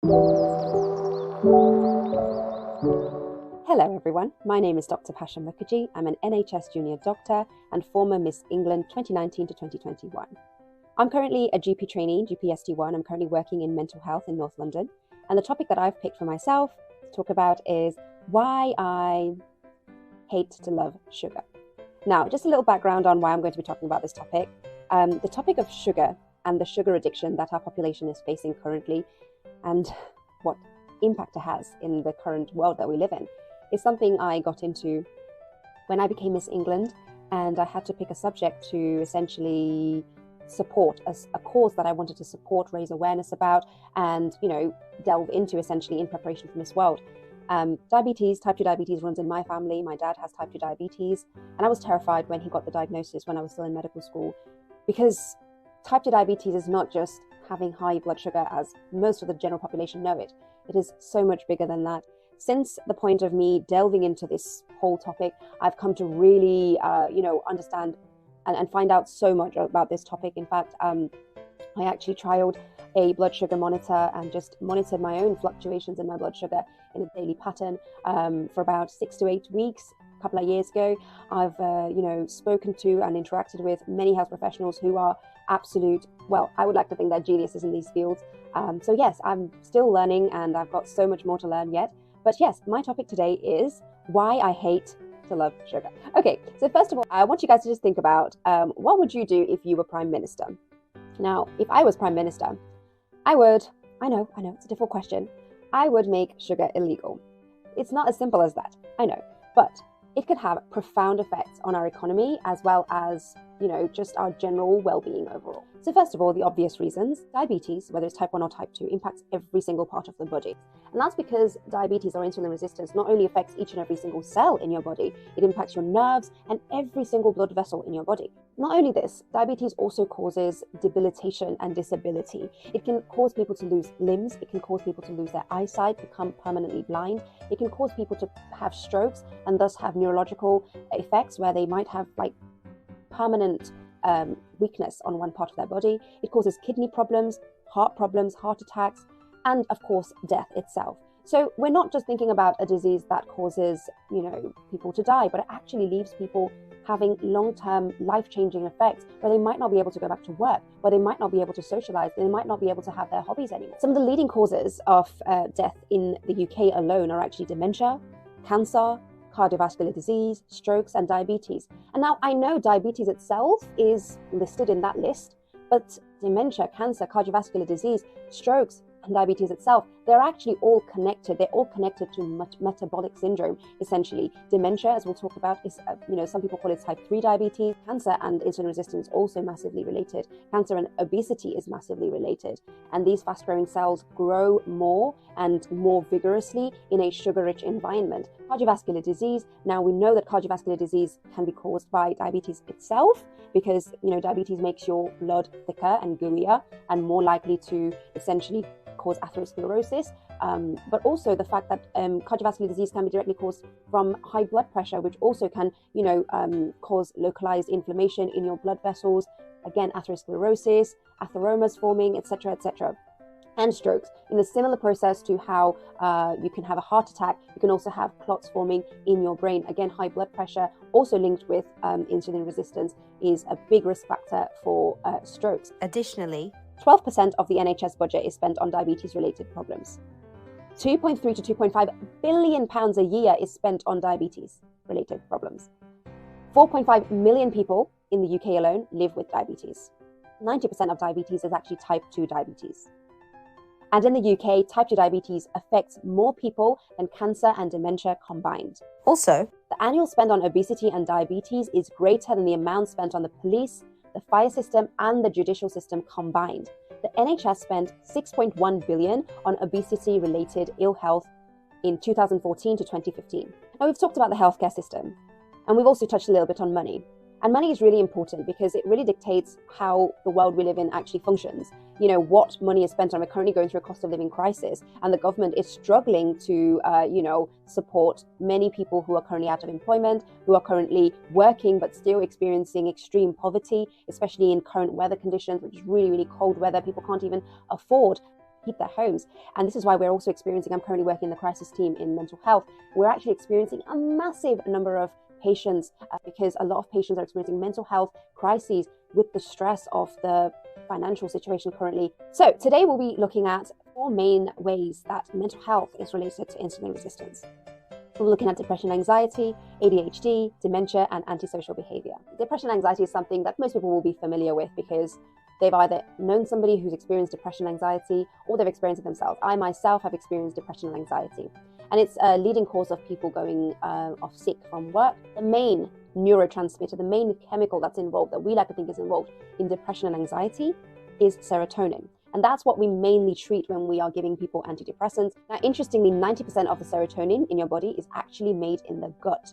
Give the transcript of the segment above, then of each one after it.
Hello everyone, my name is Dr. Bhasha Mukherjee. I'm an NHS junior doctor and former Miss England 2019 to 2021. I'm currently a GP trainee, GPST1. I'm currently working in mental health in North London. And the topic that I've picked for myself to talk about is why I hate to love sugar. Now, just a little background on why I'm going to be talking about this topic. The topic of sugar and the sugar addiction that our population is facing currently and what impact it has in the current world that we live in is something I got into when I became Miss England, and I had to pick a subject to essentially support a cause that I wanted to support, raise awareness about, and delve into essentially in preparation for Miss World. Diabetes, type 2 diabetes runs in my family. My dad has type 2 diabetes, and I was terrified when he got the diagnosis when I was still in medical school, because type 2 diabetes is not just having high blood sugar as most of the general population know it. It is so much bigger than that. Since the point of me delving into this whole topic, I've come to really, understand and find out so much about this topic. In fact, I actually trialed a blood sugar monitor and just monitored my own fluctuations in my blood sugar in a daily pattern for about 6 to 8 weeks. A couple of years ago, I've spoken to and interacted with many health professionals who are absolute, well, I would like to think they're geniuses in these fields. So yes, I'm still learning and I've got so much more to learn yet. But yes, my topic today is why I hate to love sugar. Okay, so first of all, I want you guys to just think about what would you do if you were Prime Minister? Now, if I was Prime Minister, I know, it's a difficult question. I would make sugar illegal. It's not as simple as that, I know, but it could have profound effects on our economy as well as, just our general well-being overall. So first of all, the obvious reasons, diabetes, whether it's type 1 or type 2, impacts every single part of the body. And that's because diabetes or insulin resistance not only affects each and every single cell in your body, it impacts your nerves and every single blood vessel in your body. Not only this, diabetes also causes debilitation and disability. It can cause people to lose limbs, it can cause people to lose their eyesight, become permanently blind, it can cause people to have strokes and thus have neurological effects where they might have permanent weakness on one part of their body. It causes kidney problems, heart attacks, and of course, death itself. So we're not just thinking about a disease that causes, people to die, but it actually leaves people having long-term life-changing effects where they might not be able to go back to work, where they might not be able to socialize, they might not be able to have their hobbies anymore. Some of the leading causes of death in the UK alone are actually dementia, cancer, cardiovascular disease, strokes, and diabetes. And now I know diabetes itself is listed in that list, but dementia, cancer, cardiovascular disease, strokes, and diabetes itself, they're actually all connected. They're all connected to metabolic syndrome, essentially. Dementia, as we'll talk about, is, some people call it type 3 diabetes. Cancer and insulin resistance also massively related. Cancer and obesity is massively related. And these fast-growing cells grow more and more vigorously in a sugar-rich environment. Cardiovascular disease, now we know that cardiovascular disease can be caused by diabetes itself because, diabetes makes your blood thicker and gooier and more likely to essentially cause atherosclerosis, but also the fact that cardiovascular disease can be directly caused from high blood pressure, which also can, cause localized inflammation in your blood vessels, again, atherosclerosis, atheromas forming, etc., etc. And strokes. In a similar process to how you can have a heart attack, you can also have clots forming in your brain. Again, high blood pressure, also linked with insulin resistance, is a big risk factor for strokes. Additionally, 12% of the NHS budget is spent on diabetes-related problems. 2.3 to 2.5 billion pounds a year is spent on diabetes-related problems. 4.5 million people in the UK alone live with diabetes. 90% of diabetes is actually type 2 diabetes. And in the UK, type 2 diabetes affects more people than cancer and dementia combined. Also, the annual spend on obesity and diabetes is greater than the amount spent on the police, the fire system, and the judicial system combined. The NHS spent 6.1 billion on obesity-related ill health in 2014 to 2015. Now, we've talked about the healthcare system, and we've also touched a little bit on money. And money is really important because it really dictates how the world we live in actually functions. What money is spent on. We're currently going through a cost of living crisis, and the government is struggling to, support many people who are currently out of employment, who are currently working but still experiencing extreme poverty, especially in current weather conditions, which is really, really cold weather. People can't even afford heat their homes. And this is why we're also experiencing, I'm currently working in the crisis team in mental health, we're actually experiencing a massive number of patients because a lot of patients are experiencing mental health crises with the stress of the financial situation currently. So today we'll be looking at 4 main ways that mental health is related to insulin resistance. We're looking at depression, anxiety, ADHD, dementia, and antisocial behavior. Depression and anxiety is something that most people will be familiar with because they've either known somebody who's experienced depression and anxiety or they've experienced it themselves. I myself have experienced depression and anxiety. And it's a leading cause of people going off sick from work. The main neurotransmitter, the main chemical that's involved, that we like to think is involved in depression and anxiety, is serotonin. And that's what we mainly treat when we are giving people antidepressants. Now, interestingly, 90% of the serotonin in your body is actually made in the gut.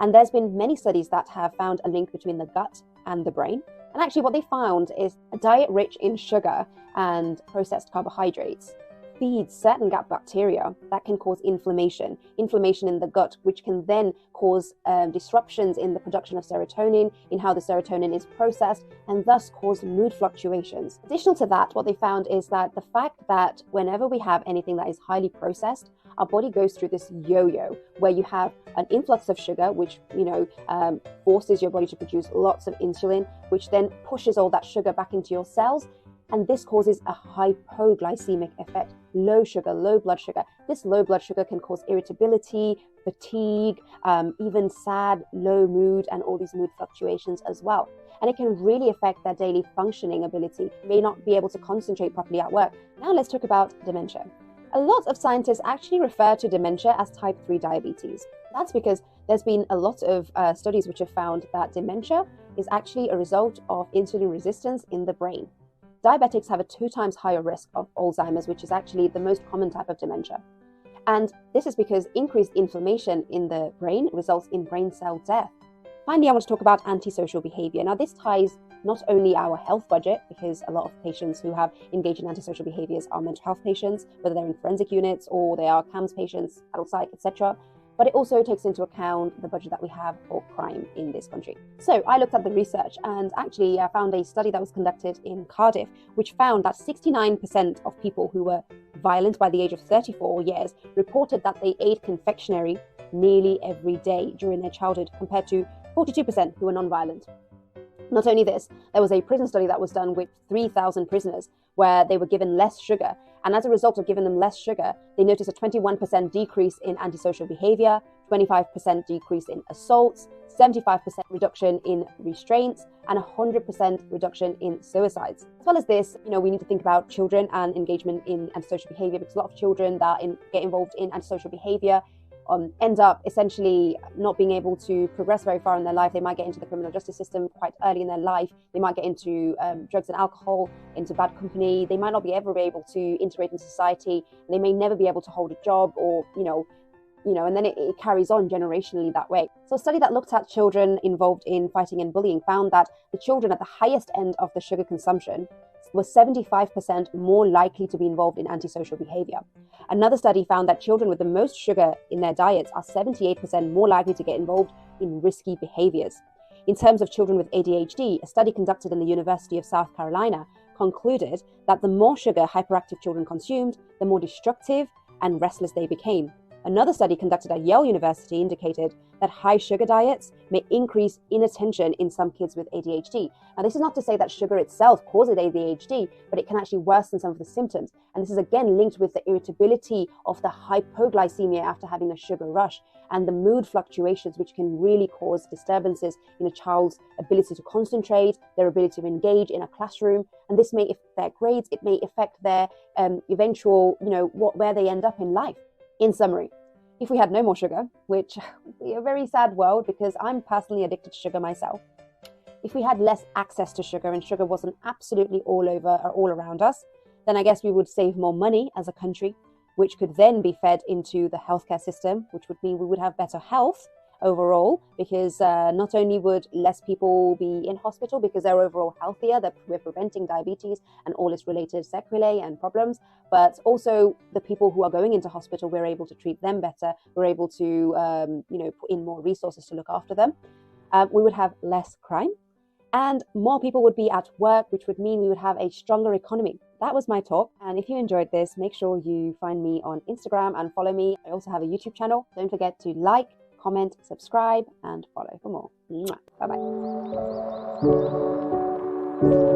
And there's been many studies that have found a link between the gut and the brain. And actually what they found is a diet rich in sugar and processed carbohydrates feeds certain gut bacteria that can cause inflammation in the gut, which can then cause disruptions in the production of serotonin, in how the serotonin is processed, and thus cause mood fluctuations. Additional to that, what they found is that the fact that whenever we have anything that is highly processed, our body goes through this yo-yo where you have an influx of sugar, which forces your body to produce lots of insulin, which then pushes all that sugar back into your cells. And this causes a hypoglycemic effect, low sugar, low blood sugar. This low blood sugar can cause irritability, fatigue, even sad, low mood, and all these mood fluctuations as well. And it can really affect their daily functioning ability. You may not be able to concentrate properly at work. Now let's talk about dementia. A lot of scientists actually refer to dementia as type 3 diabetes. That's because there's been a lot of studies which have found that dementia is actually a result of insulin resistance in the brain. Diabetics have a 2 times higher risk of Alzheimer's, which is actually the most common type of dementia. And this is because increased inflammation in the brain results in brain cell death. Finally, I want to talk about antisocial behavior. Now, this ties not only our health budget, because a lot of patients who have engaged in antisocial behaviors are mental health patients, whether they're in forensic units or they are CAMS patients, adult psych, etc., but it also takes into account the budget that we have for crime in this country. So I looked at the research and actually found a study that was conducted in Cardiff, which found that 69% of people who were violent by the age of 34 years reported that they ate confectionery nearly every day during their childhood, compared to 42% who were non-violent. Not only this, there was a prison study that was done with 3,000 prisoners where they were given less sugar. And as a result of giving them less sugar, they noticed a 21% decrease in antisocial behavior, 25% decrease in assaults, 75% reduction in restraints, and 100% reduction in suicides. As well as this, we need to think about children and engagement in antisocial behavior, because a lot of children that get involved in antisocial behavior end up essentially not being able to progress very far in their life. They might get into the criminal justice system quite early in their life. They might get into drugs and alcohol, into bad company. They might not ever be able to integrate into society. They may never be able to hold a job, or and then it carries on generationally that way. So a study that looked at children involved in fighting and bullying found that the children at the highest end of the sugar consumption were 75% more likely to be involved in antisocial behavior. Another study found that children with the most sugar in their diets are 78% more likely to get involved in risky behaviors. In terms of children with ADHD, a study conducted in the University of South Carolina concluded that the more sugar hyperactive children consumed, the more destructive and restless they became. Another study conducted at Yale University indicated that high sugar diets may increase inattention in some kids with ADHD. Now, this is not to say that sugar itself causes ADHD, but it can actually worsen some of the symptoms. And this is again linked with the irritability of the hypoglycemia after having a sugar rush, and the mood fluctuations, which can really cause disturbances in a child's ability to concentrate, their ability to engage in a classroom. And this may affect their grades, it may affect their eventual, where they end up in life. In summary, if we had no more sugar, which would be a very sad world because I'm personally addicted to sugar myself, if we had less access to sugar and sugar wasn't absolutely all over or all around us, then I guess we would save more money as a country, which could then be fed into the healthcare system, which would mean we would have better health overall, because not only would less people be in hospital because they're overall healthier, that we're preventing diabetes and all its related sequelae and problems, but also the people who are going into hospital, we're able to treat them better. We're able to, put in more resources to look after them. We would have less crime. and more people would be at work, which would mean we would have a stronger economy. That was my talk. And if you enjoyed this, make sure you find me on Instagram and follow me. I also have a YouTube channel. Don't forget to like, comment, subscribe, and follow for more. Bye bye.